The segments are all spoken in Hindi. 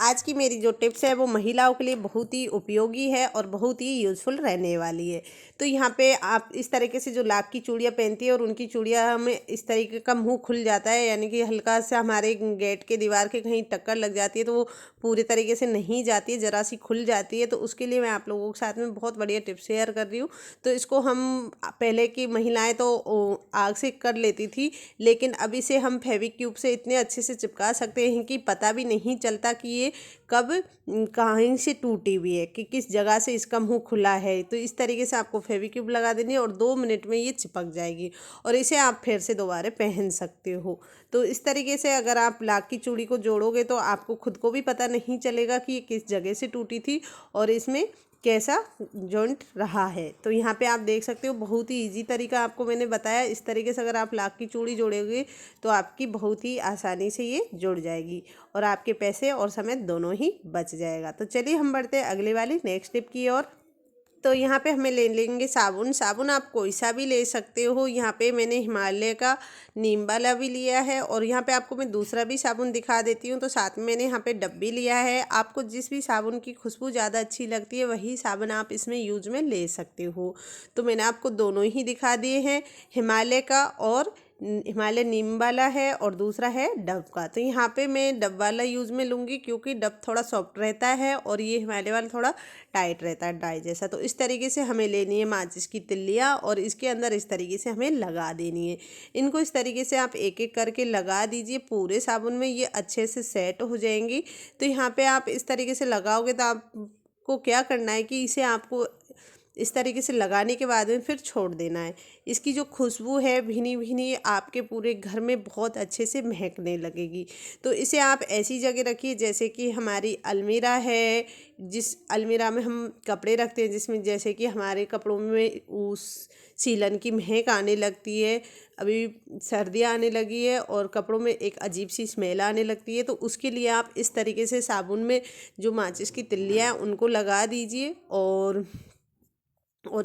आज की मेरी जो टिप्स है वो महिलाओं के लिए बहुत ही उपयोगी है और बहुत ही यूज़फुल रहने वाली है। तो यहाँ पे आप इस तरीके से जो लाख की चूड़ियाँ पहनती है और उनकी चूड़ियाँ में इस तरीके का मुँह खुल जाता है, यानी कि हल्का सा हमारे गेट के दीवार के कहीं टक्कर लग जाती है तो वो पूरे तरीके से नहीं जाती है, ज़रा सी खुल जाती है। तो उसके लिए मैं आप लोगों के साथ में बहुत बढ़िया टिप्स शेयर कर रही हूँ। तो इसको हम पहले की महिलाएँ तो आग से कर लेती थी, लेकिन अब इसे हम फेविक्यूब से इतने अच्छे से चिपका सकते हैं कि पता भी नहीं चलता कि ये कब कहीं से टूटी हुई है, कि किस जगह से इसका मुंह खुला है। तो इस तरीके से आपको फेविक्यूब लगा देनी है और 2 मिनट में ये चिपक जाएगी और इसे आप फिर से दोबारा पहन सकते हो। तो इस तरीके से अगर आप लाख की चूड़ी को जोड़ोगे तो आपको खुद को भी पता नहीं चलेगा कि ये किस जगह से टूटी थी और इसमें कैसा जॉइंट रहा है। तो यहाँ पे आप देख सकते हो, बहुत ही इजी तरीका आपको मैंने बताया। इस तरीके से अगर आप लाख की चूड़ी जोड़ोगे तो आपकी बहुत ही आसानी से ये जुड़ जाएगी और आपके पैसे और समय दोनों ही बच जाएगा। तो चलिए हम बढ़ते हैं अगले वाली नेक्स्ट टिप की ओर। तो यहाँ पे हमें ले लेंगे साबुन। साबुन आप कोई सा भी ले सकते हो। यहाँ पे मैंने हिमालय का नीम वाला भी लिया है और यहाँ पे आपको मैं दूसरा भी साबुन दिखा देती हूँ। तो साथ में मैंने यहाँ पे डब्बी लिया है। आपको जिस भी साबुन की खुशबू ज़्यादा अच्छी लगती है वही साबुन आप इसमें यूज में ले सकते हो। तो मैंने आपको दोनों ही दिखा दिए हैं, हिमालय का और हिमालय नीम वाला है और दूसरा है डव का। तो यहाँ पे मैं डव वाला यूज़ में लूँगी क्योंकि डव थोड़ा सॉफ्ट रहता है और ये हिमालय वाला थोड़ा टाइट रहता है, डाई जैसा। तो इस तरीके से हमें लेनी है माचिस की तिल्लियाँ और इसके अंदर इस तरीके से हमें लगा देनी है। इनको इस तरीके से आप एक एक करके लगा दीजिए पूरे साबुन में, ये अच्छे से सेट हो जाएंगी। तो यहाँ पे आप इस तरीके से लगाओगे तो आपको क्या करना है कि इसे आपको इस तरीके से लगाने के बाद में फिर छोड़ देना है। इसकी जो खुशबू है भीनी भीनी आपके पूरे घर में बहुत अच्छे से महकने लगेगी। तो इसे आप ऐसी जगह रखिए जैसे कि हमारी अलमीरा है, जिस अलमीरा में हम कपड़े रखते हैं, जिसमें जैसे कि हमारे कपड़ों में उस सीलन की महक आने लगती है। अभी सर्दियाँ आने लगी है और कपड़ों में एक अजीब सी स्मेल आने लगती है। तो उसके लिए आप इस तरीके से साबुन में जो माचिस की तिल्लियाँ हैं उनको लगा दीजिए और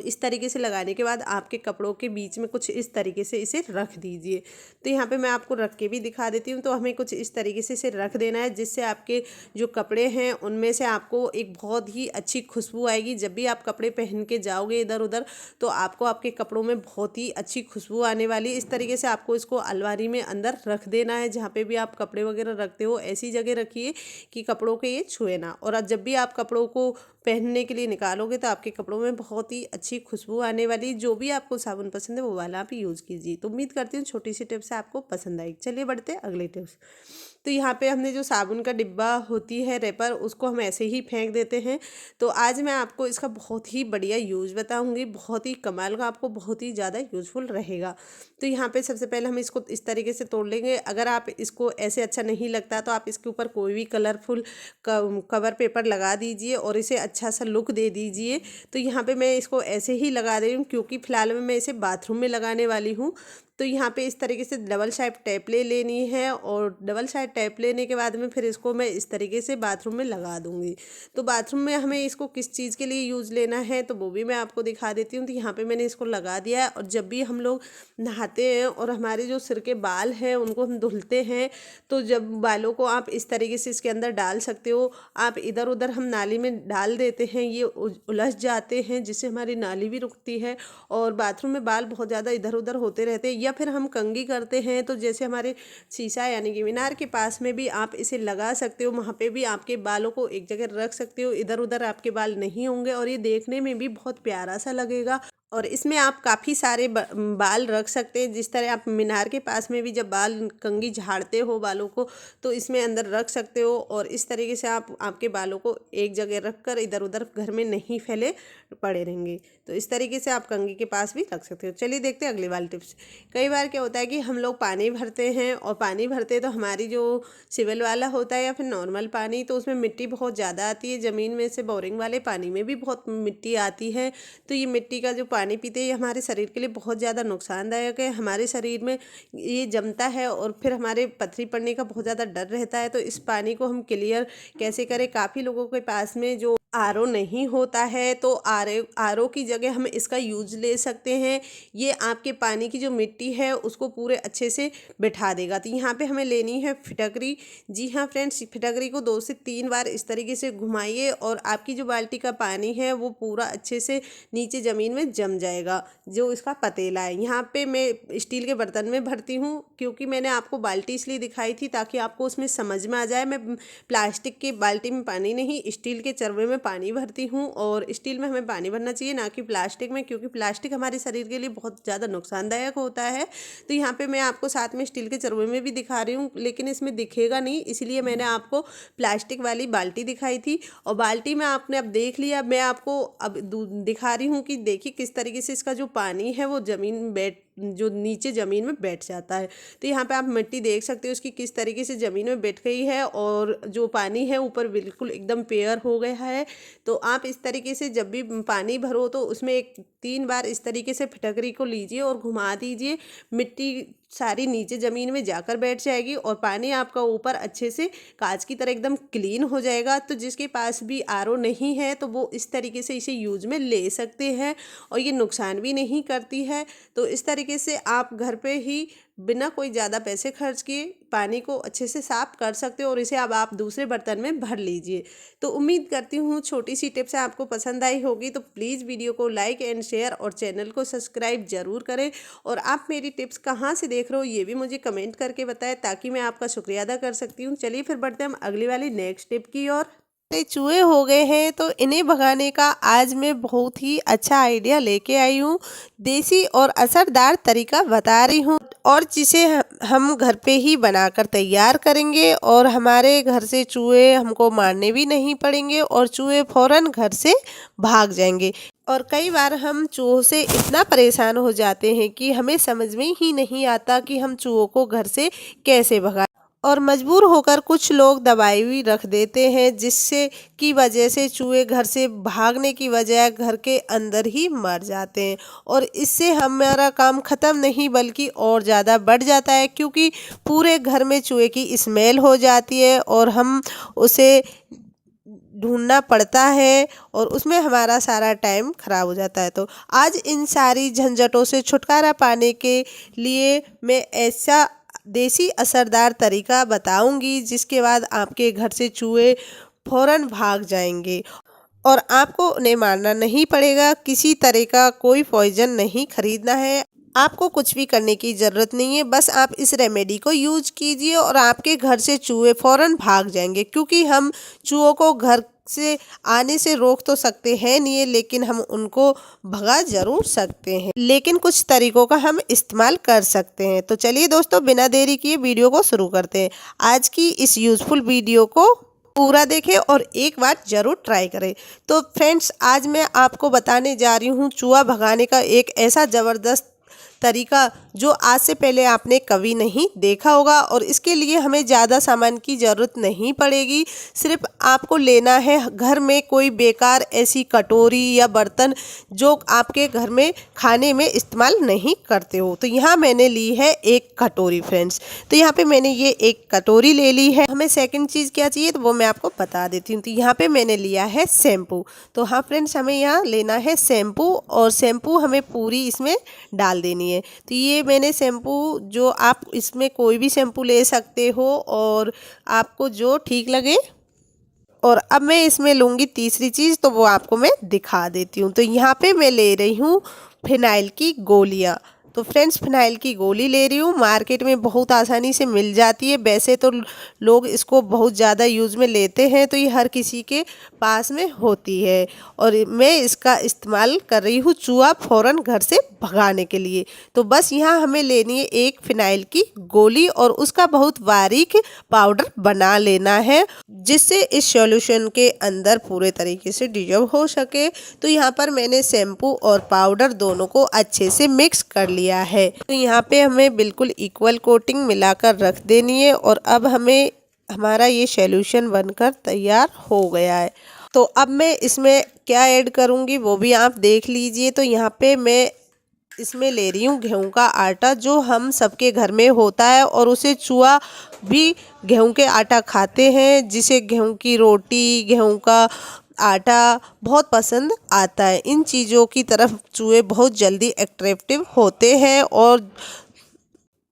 इस तरीके से लगाने के बाद आपके कपड़ों के बीच में कुछ इस तरीके से इसे रख दीजिए। तो यहाँ पे मैं आपको रख के भी दिखा देती हूँ। तो हमें कुछ इस तरीके से इसे रख देना है जिससे आपके जो कपड़े हैं उनमें से आपको एक बहुत ही अच्छी खुशबू आएगी। जब भी आप कपड़े पहन के जाओगे इधर उधर तो आपको आपके कपड़ों में बहुत ही अच्छी खुशबू आने वाली है। इस तरीके से आपको इसको अलमारी में अंदर रख देना है। जहाँ पे भी आप कपड़े वगैरह रखते हो ऐसी जगह रखिए कि कपड़ों के ये छुए ना, और जब भी आप कपड़ों को पहनने के लिए निकालोगे तो आपके कपड़ों में बहुत ही अच्छी खुशबू आने वाली। जो भी आपको साबुन पसंद है वो वाला आप यूज़ कीजिए। तो उम्मीद करती हूँ छोटी सी टिप्स आपको पसंद आई। चलिए बढ़ते हैं अगले टिप्स। तो यहाँ पे हमने जो साबुन का डिब्बा होती है रैपर, उसको हम ऐसे ही फेंक देते हैं। तो आज मैं आपको इसका बहुत ही बढ़िया यूज़ बताऊँगी, बहुत ही कमाल का, आपको बहुत ही ज़्यादा यूज़फुल रहेगा। तो यहाँ पे सबसे पहले हम इसको इस तरीके से तोड़ लेंगे। अगर आप इसको ऐसे अच्छा नहीं लगता तो आप इसके ऊपर कोई भी कलरफुल कवर पेपर लगा दीजिए और इसे अच्छा सा लुक दे दीजिए। तो यहाँ पे मैं इसको ऐसे ही लगा रही हूँ क्योंकि फ़िलहाल में मैं इसे बाथरूम में लगाने वाली हूँ। तो यहाँ पे इस तरीके से डबल साइड टेप ले लेनी है और डबल साइड टेप लेने के बाद में फिर इसको मैं इस तरीके से बाथरूम में लगा दूँगी। तो बाथरूम में हमें इसको किस चीज़ के लिए यूज़ लेना है तो वो भी मैं आपको दिखा देती हूँ। तो यहाँ पे मैंने इसको लगा दिया है और जब भी हम लोग नहाते हैं और हमारे जो सिर के बाल हैं उनको हम धुलते हैं तो जब बालों को आप इस तरीके से इसके अंदर डाल सकते हो। आप इधर उधर हम नाली में डाल देते हैं, ये उलझ जाते हैं जिससे हमारी नाली भी रुकती है और बाथरूम में बाल बहुत ज़्यादा इधर उधर होते रहते हैं। या फिर हम कंघी करते हैं तो जैसे हमारे शीशा यानी कि मीनार के पास में भी आप इसे लगा सकते हो, वहाँ पे भी आपके बालों को एक जगह रख सकते हो, इधर उधर आपके बाल नहीं होंगे और ये देखने में भी बहुत प्यारा सा लगेगा। और इसमें आप काफ़ी सारे बाल रख सकते हैं। जिस तरह आप मीनार के पास में भी जब बाल कंघी झाड़ते हो बालों को तो इसमें अंदर रख सकते हो और इस तरीके से आप आपके बालों को एक जगह रख कर इधर उधर घर में नहीं फैले पड़े रहेंगे। तो इस तरीके से आप कंघी के पास भी रख सकते हो। चलिए देखते हैं अगली वाली टिप्स। कई बार क्या होता है कि हम लोग पानी भरते हैं और पानी भरते तो हमारी जो सिविल वाला होता है या फिर नॉर्मल पानी, तो उसमें मिट्टी बहुत ज़्यादा आती है। ज़मीन में से बोरिंग वाले पानी में भी बहुत मिट्टी आती है। तो ये मिट्टी का जो पानी पीते हैं ये हमारे शरीर के लिए बहुत ज़्यादा नुकसानदायक है। हमारे शरीर में ये जमता है और फिर हमारे पथरी पड़ने का बहुत ज़्यादा डर रहता है। तो इस पानी को हम क्लियर कैसे करें? काफ़ी लोगों के पास में जो आरओ नहीं होता है तो आरओ की जगह हम इसका यूज ले सकते हैं। ये आपके पानी की जो मिट्टी है उसको पूरे अच्छे से बिठा देगा। तो यहाँ पे हमें लेनी है फिटकरी। जी हाँ फ्रेंड्स, फिटकरी को 2 से 3 बार इस तरीके से घुमाइए और आपकी जो बाल्टी का पानी है वो पूरा अच्छे से नीचे ज़मीन में जम जाएगा, जो इसका पतीला है। यहाँ पे मैं स्टील के बर्तन में भरती हूँ, क्योंकि मैंने आपको बाल्टी इसलिए दिखाई थी ताकि आपको उसमें समझ में आ जाए। मैं प्लास्टिक की बाल्टी में पानी नहीं, स्टील के चरवे में पानी भरती हूँ। और स्टील में हमें पानी भरना चाहिए, ना कि प्लास्टिक में, क्योंकि प्लास्टिक हमारे शरीर के लिए बहुत ज़्यादा नुकसानदायक होता है। तो यहाँ पे मैं आपको साथ में स्टील के चरवे में भी दिखा रही हूँ, लेकिन इसमें दिखेगा नहीं, इसलिए मैंने आपको प्लास्टिक वाली बाल्टी दिखाई थी। और बाल्टी में आपने अब देख लिया, मैं आपको अब दिखा रही हूँ कि देखिए किस तरीके से इसका जो पानी है वो जो नीचे ज़मीन में बैठ जाता है। तो यहाँ पे आप मिट्टी देख सकते हो उसकी किस तरीके से ज़मीन में बैठ गई है, और जो पानी है ऊपर बिल्कुल एकदम पेयर हो गया है। तो आप इस तरीके से जब भी पानी भरो तो उसमें 3 बार इस तरीके से फिटकरी को लीजिए और घुमा दीजिए। मिट्टी सारी नीचे ज़मीन में जाकर बैठ जाएगी और पानी आपका ऊपर अच्छे से कांच की तरह एकदम क्लीन हो जाएगा। तो जिसके पास भी आरओ नहीं है तो वो इस तरीके से इसे यूज में ले सकते हैं, और ये नुकसान भी नहीं करती है। तो इस तरीके से आप घर पे ही बिना कोई ज़्यादा पैसे खर्च किए पानी को अच्छे से साफ कर सकते हो, और इसे अब आप दूसरे बर्तन में भर लीजिए। तो उम्मीद करती हूँ छोटी सी टिप्स आपको पसंद आई होगी। तो प्लीज़ वीडियो को लाइक एंड शेयर और चैनल को सब्सक्राइब ज़रूर करें। और आप मेरी टिप्स कहाँ से देख रहे हो ये भी मुझे कमेंट करके बताएं, ताकि मैं आपका शुक्रिया अदा कर सकती हूँ। चलिए फिर बढ़ते हैं हम अगली वाली नेक्स्ट टिप की ओर। चूहे हो गए हैं तो इन्हें भगाने का आज मैं बहुत ही अच्छा आइडिया लेके आई हूँ। देसी और असरदार तरीका बता रही हूँ, और जिसे हम घर पे ही बनाकर तैयार करेंगे, और हमारे घर से चूहे हमको मारने भी नहीं पड़ेंगे और चूहे फौरन घर से भाग जाएंगे। और कई बार हम चूहों से इतना परेशान हो जाते हैं कि हमें समझ में ही नहीं आता कि हम चूहों को घर से कैसे भगाएं, और मजबूर होकर कुछ लोग दवाई भी रख देते हैं, जिससे की वजह से चूहे घर से भागने की बजाय घर के अंदर ही मर जाते हैं। और इससे हमारा काम ख़त्म नहीं बल्कि और ज़्यादा बढ़ जाता है, क्योंकि पूरे घर में चूहे की स्मेल हो जाती है और हम उसे ढूंढना पड़ता है, और उसमें हमारा सारा टाइम ख़राब हो जाता है। तो आज इन सारी झंझटों से छुटकारा पाने के लिए मैं ऐसा देसी असरदार तरीका बताऊंगी, जिसके बाद आपके घर से चूहे फौरन भाग जाएंगे और आपको उन्हें मारना नहीं पड़ेगा। किसी तरह का कोई पॉइजन नहीं खरीदना है, आपको कुछ भी करने की ज़रूरत नहीं है। बस आप इस रेमेडी को यूज कीजिए और आपके घर से चूहे फौरन भाग जाएंगे। क्योंकि हम चूहों को घर से आने से रोक तो सकते हैं नहीं, लेकिन हम उनको भगा जरूर सकते हैं। लेकिन कुछ तरीकों का हम इस्तेमाल कर सकते हैं। तो चलिए दोस्तों, बिना देरी किए वीडियो को शुरू करते हैं। आज की इस यूजफुल वीडियो को पूरा देखें और एक बार ज़रूर ट्राई करें। तो फ्रेंड्स, आज मैं आपको बताने जा रही हूँ चूहा भगाने का एक ऐसा ज़बरदस्त तरीका जो आज से पहले आपने कभी नहीं देखा होगा। और इसके लिए हमें ज़्यादा सामान की ज़रूरत नहीं पड़ेगी। सिर्फ आपको लेना है घर में कोई बेकार ऐसी कटोरी या बर्तन जो आपके घर में खाने में इस्तेमाल नहीं करते हो। तो यहाँ मैंने ली है एक कटोरी फ्रेंड्स। तो यहाँ पे मैंने ये एक कटोरी ले ली है। हमें सेकंड चीज़ क्या चाहिए तो वो मैं आपको बता देती हूँ। तो यहाँ पे मैंने लिया है शैम्पू। तो हाँ फ्रेंड्स, हमें यहाँ लेना है शैम्पू, और शैम्पू हमें पूरी इसमें डाल देनी है। तो ये मैंने शैम्पू, जो आप इसमें कोई भी शैम्पू ले सकते हो और आपको जो ठीक लगे। और अब मैं इसमें लूँगी तीसरी चीज़, तो वो आपको मैं दिखा देती हूँ। तो यहाँ पे मैं ले रही हूँ फिनाइल की गोलियाँ। तो फ्रेंड्स, फिनाइल की गोली ले रही हूँ, मार्केट में बहुत आसानी से मिल जाती है। वैसे तो लोग इसको बहुत ज़्यादा यूज़ में लेते हैं, तो ये हर किसी के पास में होती है। और मैं इसका इस्तेमाल कर रही हूँ चूहा फौरन घर से भगाने के लिए। तो बस यहाँ हमें लेनी है एक फिनाइल की गोली, और उसका बहुत बारीक पाउडर बना लेना है, जिससे इस सॉल्यूशन के अंदर पूरे तरीके से डिजॉल्व हो सके। तो यहाँ पर मैंने शैम्पू और पाउडर दोनों को अच्छे से मिक्स कर लिया है। तो यहाँ पे हमें बिल्कुल इक्वल कोटिंग मिलाकर रख देनी है, और अब हमें हमारा ये सॉल्यूशन बनकर तैयार हो गया है। तो अब मैं इसमें क्या ऐड करूँगी वो भी आप देख लीजिए। तो यहाँ पे मैं इसमें ले रही हूँ गेहूं का आटा, जो हम सबके घर में होता है, और उसे चूहा भी गेहूं के आटा खाते हैं, जिसे गेहूं की रोटी, गेहूं का आटा बहुत पसंद आता है। इन चीज़ों की तरफ चूहे बहुत जल्दी अट्रैक्टिव होते हैं। और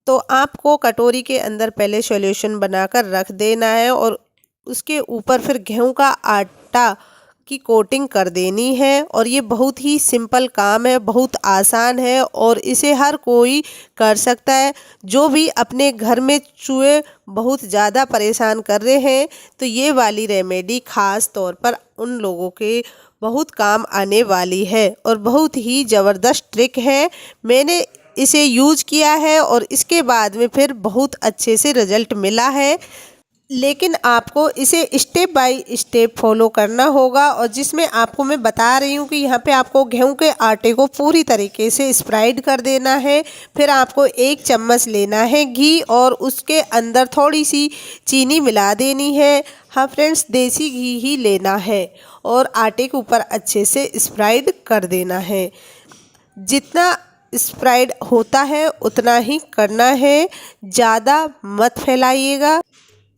तो आपको कटोरी के अंदर पहले सॉल्यूशन बनाकर रख देना है और उसके ऊपर फिर गेहूं का आटा की कोटिंग कर देनी है। और ये बहुत ही सिंपल काम है, बहुत आसान है और इसे हर कोई कर सकता है। जो भी अपने घर में चूहे बहुत ज़्यादा परेशान कर रहे हैं तो ये वाली रेमेडी ख़ास तौर पर उन लोगों के बहुत काम आने वाली है और बहुत ही ज़बरदस्त ट्रिक है। मैंने इसे यूज़ किया है और इसके बाद में फिर बहुत अच्छे से रिजल्ट मिला है। लेकिन आपको इसे स्टेप बाय स्टेप फॉलो करना होगा और जिसमें आपको मैं बता रही हूँ कि यहाँ पे आपको गेहूं के आटे को पूरी तरीके से स्प्रेड कर देना है। फिर आपको 1 चम्मच लेना है घी और उसके अंदर थोड़ी सी चीनी मिला देनी है। हाँ फ्रेंड्स, देसी घी ही लेना है और आटे के ऊपर अच्छे से स्प्रेड कर देना है। जितना स्प्रेड होता है उतना ही करना है, ज़्यादा मत फैलाइएगा।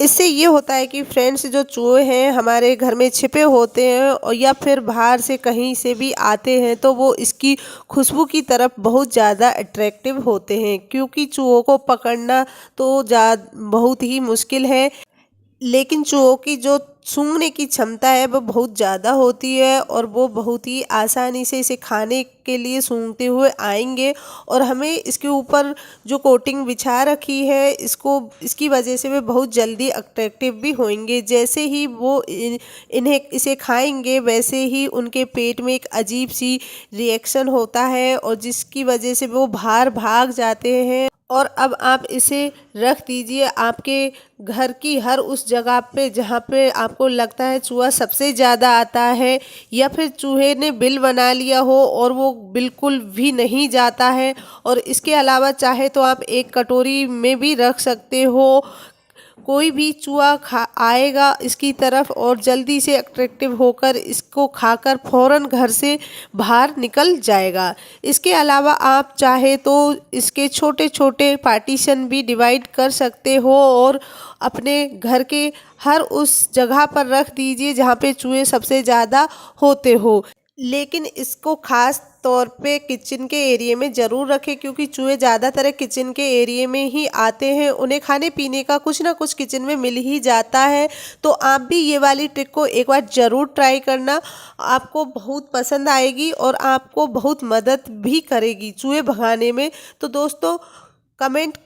इससे ये होता है कि फ्रेंड्स जो चूहे हैं हमारे घर में छिपे होते हैं और या फिर बाहर से कहीं से भी आते हैं तो वो इसकी खुशबू की तरफ बहुत ज़्यादा अट्रैक्टिव होते हैं। क्योंकि चूहों को पकड़ना तो बहुत ही मुश्किल है, लेकिन चूहों की जो सूंघने की क्षमता है वो बहुत ज़्यादा होती है और वो बहुत ही आसानी से इसे खाने के लिए सूंघते हुए आएंगे। और हमें इसके ऊपर जो कोटिंग बिछा रखी है इसकी वजह से वे बहुत जल्दी अट्रैक्टिव भी होंगे। जैसे ही वो इन्हें इसे खाएंगे वैसे ही उनके पेट में एक अजीब सी रिएक्शन होता है और जिसकी वजह से वो बाहर भाग जाते हैं। और अब आप इसे रख दीजिए आपके घर की हर उस जगह पे जहाँ पे आपको लगता है चूहा सबसे ज़्यादा आता है या फिर चूहे ने बिल बना लिया हो और वो बिल्कुल भी नहीं जाता है। और इसके अलावा चाहे तो आप एक कटोरी में भी रख सकते हो। कोई भी चूहा आएगा इसकी तरफ और जल्दी से अट्रैक्टिव होकर इसको खाकर फौरन घर से बाहर निकल जाएगा। इसके अलावा आप चाहे तो इसके छोटे छोटे पार्टीशन भी डिवाइड कर सकते हो और अपने घर के हर उस जगह पर रख दीजिए जहाँ पे चूहे सबसे ज़्यादा होते हो। लेकिन इसको खास तौर पे किचन के एरिया में ज़रूर रखें क्योंकि चूहे ज़्यादातर किचन के एरिया में ही आते हैं। उन्हें खाने पीने का कुछ ना कुछ किचन में मिल ही जाता है। तो आप भी ये वाली ट्रिक को एक बार ज़रूर ट्राई करना, आपको बहुत पसंद आएगी और आपको बहुत मदद भी करेगी चूहे भगाने में। तो दोस्तों कमेंट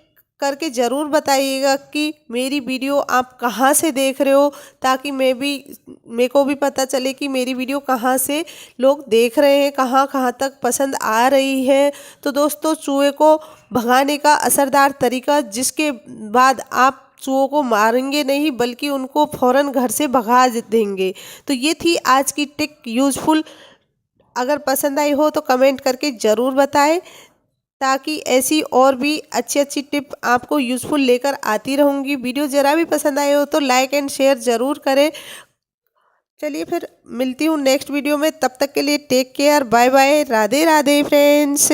करके ज़रूर बताइएगा कि मेरी वीडियो आप कहाँ से देख रहे हो, ताकि मेरे को भी पता चले कि मेरी वीडियो कहाँ से लोग देख रहे हैं, कहाँ कहाँ तक पसंद आ रही है। तो दोस्तों चूहे को भगाने का असरदार तरीका, जिसके बाद आप चूहों को मारेंगे नहीं बल्कि उनको फ़ौरन घर से भगा देंगे। तो ये थी आज की टिक यूज़फुल। अगर पसंद आई हो तो कमेंट करके ज़रूर बताएं, ताकि ऐसी और भी अच्छी अच्छी टिप आपको यूज़फुल लेकर आती रहूँगी। वीडियो ज़रा भी पसंद आए हो तो लाइक एंड शेयर ज़रूर करें। चलिए फिर मिलती हूँ नेक्स्ट वीडियो में, तब तक के लिए take care, bye bye, Radhe Radhe friends.